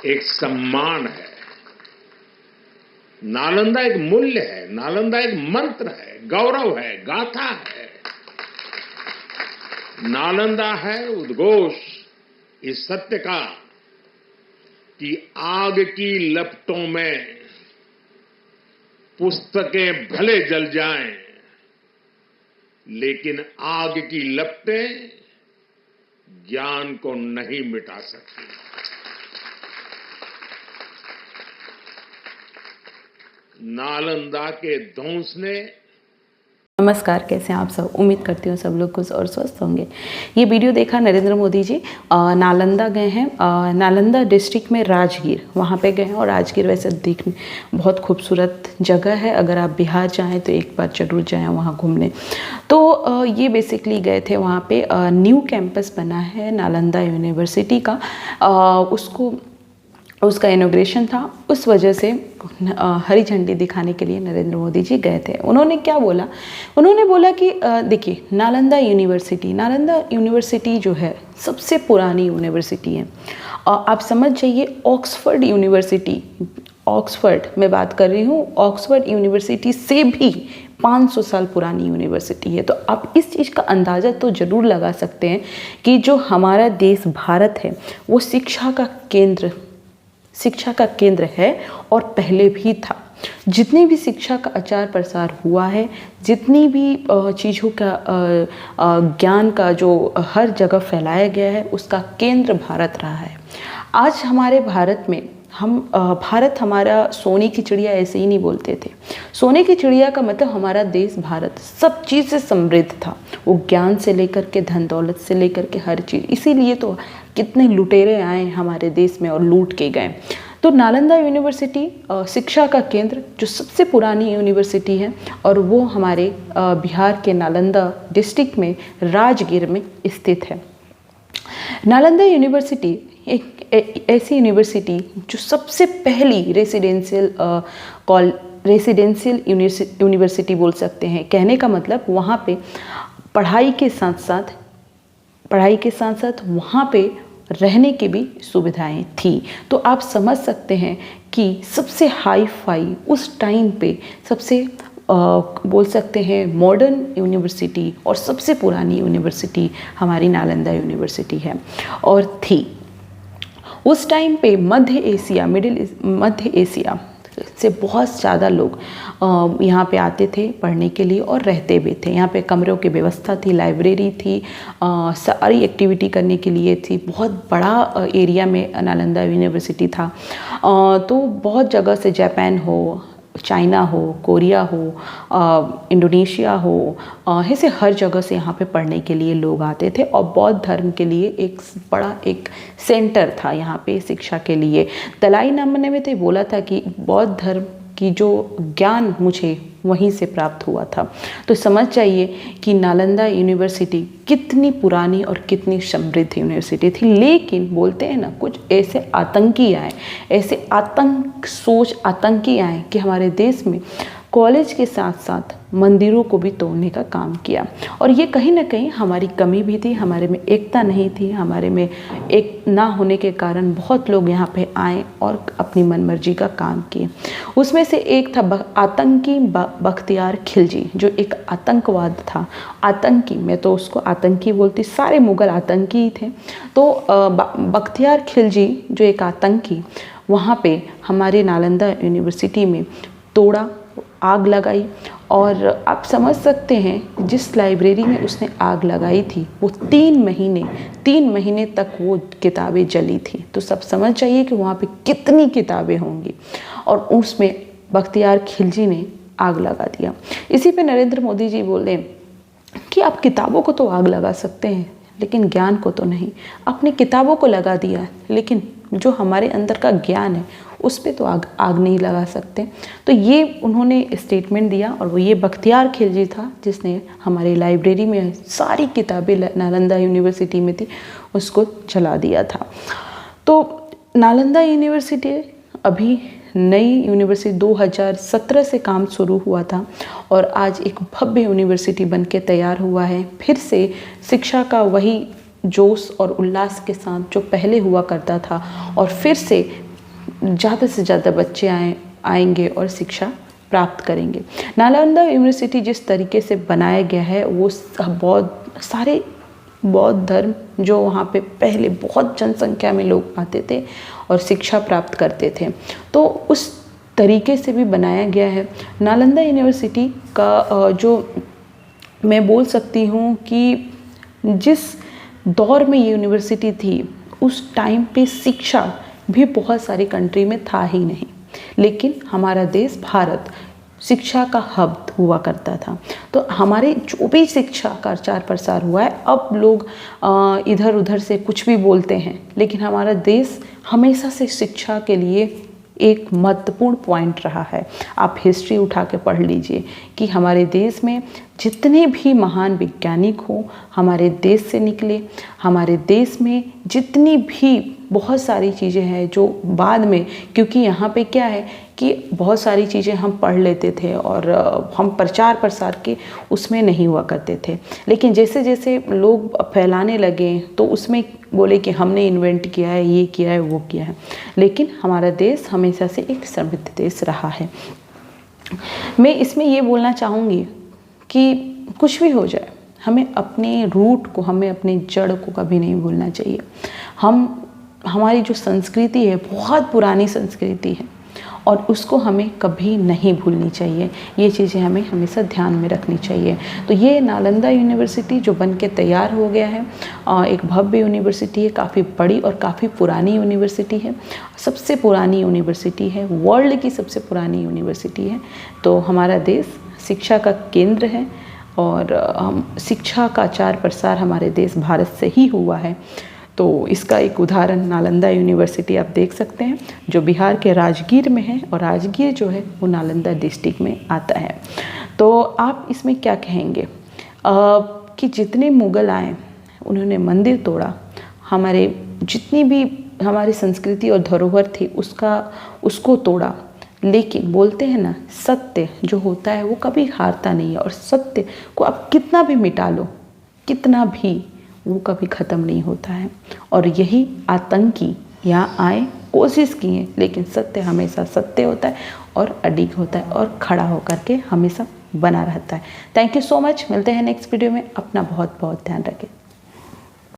एक सम्मान है, नालंदा एक मूल्य है, नालंदा एक मंत्र है, गौरव है, गाथा है। नालंदा है उद्घोष इस सत्य का कि आग की लपटों में पुस्तकें भले जल जाएं, लेकिन आग की लपटें ज्ञान को नहीं मिटा सकती। नालंदा के ध्वंस ने। नमस्कार, कैसे हैं आप सब। उम्मीद करती हूँ सब लोग खुश और स्वस्थ होंगे। ये वीडियो देखा नरेंद्र मोदी जी नालंदा गए हैं। नालंदा डिस्ट्रिक्ट में राजगीर, वहाँ पे गए हैं। और राजगीर वैसे दिखने बहुत खूबसूरत जगह है। अगर आप बिहार जाएं तो एक बार जरूर जाएं वहाँ घूमने। तो ये बेसिकली गए थे वहाँ पे। न्यू कैंपस बना है नालंदा यूनिवर्सिटी का, उसका इनॉग्रेशन था। उस वजह से हरी झंडी दिखाने के लिए नरेंद्र मोदी जी गए थे। उन्होंने क्या बोला? उन्होंने बोला कि देखिए, नालंदा यूनिवर्सिटी जो है सबसे पुरानी यूनिवर्सिटी है। आप समझ जाइए, ऑक्सफोर्ड यूनिवर्सिटी, ऑक्सफोर्ड मैं बात कर रही हूँ, ऑक्सफोर्ड यूनिवर्सिटी से भी 500 साल पुरानी यूनिवर्सिटी है। तो आप इस चीज़ का अंदाज़ा तो ज़रूर लगा सकते हैं कि जो हमारा देश भारत है वो शिक्षा का केंद्र है और पहले भी था। जितनी भी शिक्षा का आचार प्रसार हुआ है, जितनी भी चीज़ों का ज्ञान का जो हर जगह फैलाया गया है, उसका केंद्र भारत रहा है। आज हमारे भारत में भारत हमारा सोने की चिड़िया ऐसे ही नहीं बोलते थे। सोने की चिड़िया का मतलब हमारा देश भारत सब चीज़ से समृद्ध था। वो ज्ञान से लेकर के धन दौलत से लेकर के हर चीज़। इसीलिए तो कितने लुटेरे आए हमारे देश में और लूट के गए। तो नालंदा यूनिवर्सिटी शिक्षा का केंद्र, जो सबसे पुरानी यूनिवर्सिटी है, और वो हमारे बिहार के नालंदा डिस्ट्रिक्ट में रेराजगीर में स्थित है। नालंदा यूनिवर्सिटी एक ऐसी यूनिवर्सिटी जो सबसे पहली रेसिडेंशियल यूनिवर्सिटी बोल सकते हैं। कहने का मतलब वहाँ पे पढ़ाई के साथ साथ वहाँ पे रहने की भी सुविधाएं थी। तो आप समझ सकते हैं कि सबसे हाई फाई उस टाइम पे सबसे बोल सकते हैं मॉडर्न यूनिवर्सिटी और सबसे पुरानी यूनिवर्सिटी हमारी नालंदा यूनिवर्सिटी है और थी। उस टाइम पे मध्य एशिया से बहुत ज़्यादा लोग यहाँ पे आते थे पढ़ने के लिए और रहते भी थे। यहाँ पे कमरों की व्यवस्था थी, लाइब्रेरी थी, सारी एक्टिविटी करने के लिए थी। बहुत बड़ा एरिया में नालंदा यूनिवर्सिटी था। तो बहुत जगह से, जापान हो, चाइना हो, कोरिया हो, इंडोनेशिया हो, ऐसे हर जगह से यहाँ पे पढ़ने के लिए लोग आते थे। और बौद्ध धर्म के लिए एक बड़ा सेंटर था यहाँ पे शिक्षा के लिए। दलाई लामा ने भी बोला था कि बौद्ध धर्म की जो ज्ञान मुझे वहीं से प्राप्त हुआ था। तो समझ जाइए कि नालंदा यूनिवर्सिटी कितनी पुरानी और कितनी समृद्ध यूनिवर्सिटी थी। लेकिन बोलते हैं ना, कुछ ऐसे आतंकी आए कि हमारे देश में कॉलेज के साथ साथ मंदिरों को भी तोड़ने का काम किया। और ये कहीं ना कहीं हमारी कमी भी थी, हमारे में एकता नहीं थी। हमारे में एक ना होने के कारण बहुत लोग यहाँ पे आए और अपनी मनमर्जी का काम किए। उसमें से एक था आतंकी बख्तियार खिलजी, जो एक आतंकवाद था। आतंकी, मैं तो उसको आतंकी बोलती, सारे मुगल आतंकी ही थे। तो बख्तियार खिलजी जो एक आतंकी, वहाँ पे हमारे नालंदा यूनिवर्सिटी में तोड़ा, आग लगाई। और आप समझ सकते हैं जिस लाइब्रेरी में उसने आग लगाई थी वो 3 महीने तक वो किताबें जली थी। तो सब समझ जाइए कि वहाँ पे कितनी किताबें होंगी। और उसमें बख्तियार खिलजी ने आग लगा दिया। इसी पे नरेंद्र मोदी जी बोले कि आप किताबों को तो आग लगा सकते हैं लेकिन ज्ञान को तो नहीं। आपने किताबों को लगा दिया लेकिन जो हमारे अंदर का ज्ञान है उस पे तो आग नहीं लगा सकते। तो ये उन्होंने स्टेटमेंट दिया। और वो ये बख्तियार खिलजी था जिसने हमारी लाइब्रेरी में सारी किताबें नालंदा यूनिवर्सिटी में थी उसको जला दिया था। तो नालंदा यूनिवर्सिटी अभी नई यूनिवर्सिटी 2017 से काम शुरू हुआ था और आज एक भव्य यूनिवर्सिटी बन के तैयार हुआ है। फिर से शिक्षा का वही जोश और उल्लास के साथ जो पहले हुआ करता था और फिर से ज़्यादा से ज़्यादा बच्चे आएंगे और शिक्षा प्राप्त करेंगे। नालंदा यूनिवर्सिटी जिस तरीके से बनाया गया है वो सारे बौद्ध धर्म जो वहाँ पे पहले बहुत जनसंख्या में लोग आते थे और शिक्षा प्राप्त करते थे, तो उस तरीके से भी बनाया गया है। नालंदा यूनिवर्सिटी का जो मैं बोल सकती हूँ कि जिस दौर में ये यूनिवर्सिटी थी उस टाइम पे शिक्षा भी बहुत सारी कंट्री में था ही नहीं, लेकिन हमारा देश भारत शिक्षा का हब हुआ करता था। तो हमारे जो भी शिक्षा का प्रचार प्रसार हुआ है, अब लोग इधर उधर से कुछ भी बोलते हैं, लेकिन हमारा देश हमेशा से शिक्षा के लिए एक महत्वपूर्ण पॉइंट रहा है। आप हिस्ट्री उठा के पढ़ लीजिए कि हमारे देश में जितने भी महान वैज्ञानिक हो हमारे देश से निकले। हमारे देश में जितनी भी बहुत सारी चीज़ें हैं जो बाद में, क्योंकि यहाँ पे क्या है कि बहुत सारी चीज़ें हम पढ़ लेते थे और हम प्रचार प्रसार के उसमें नहीं हुआ करते थे, लेकिन जैसे जैसे लोग फैलाने लगे तो उसमें बोले कि हमने इन्वेंट किया है, ये किया है, वो किया है, लेकिन हमारा देश हमेशा से एक समृद्ध देश रहा है। मैं इसमें ये बोलना चाहूँगी कि कुछ भी हो जाए, हमें अपने रूट को, हमें अपने जड़ को कभी नहीं भूलना चाहिए। हमारी जो संस्कृति है बहुत पुरानी संस्कृति है और उसको हमें कभी नहीं भूलनी चाहिए। ये चीज़ें हमें हमेशा ध्यान में रखनी चाहिए। तो ये नालंदा यूनिवर्सिटी जो बन के तैयार हो गया है, एक भव्य यूनिवर्सिटी है, काफ़ी बड़ी और काफ़ी पुरानी यूनिवर्सिटी है, सबसे पुरानी यूनिवर्सिटी है, वर्ल्ड की सबसे पुरानी यूनिवर्सिटी है। तो हमारा देश शिक्षा का केंद्र है और शिक्षा का आचार प्रसार हमारे देश भारत से ही हुआ है। तो इसका एक उदाहरण नालंदा यूनिवर्सिटी आप देख सकते हैं जो बिहार के राजगीर में है, और राजगीर जो है वो नालंदा डिस्ट्रिक्ट में आता है। तो आप इसमें क्या कहेंगे कि जितने मुग़ल आए उन्होंने मंदिर तोड़ा, हमारे जितनी भी हमारी संस्कृति और धरोहर थी उसको तोड़ा, लेकिन बोलते हैं ना सत्य जो होता है वो कभी हारता नहीं है, और सत्य को आप कितना भी मिटा लो, कितना भी, वो कभी ख़त्म नहीं होता है। और यही आतंकी यहाँ आए, कोशिश किए, लेकिन सत्य हमेशा सत्य होता है और अडिग होता है और खड़ा होकर के हमेशा बना रहता है। Thank you so much. मिलते हैं नेक्स्ट वीडियो में। अपना बहुत बहुत ध्यान रखें।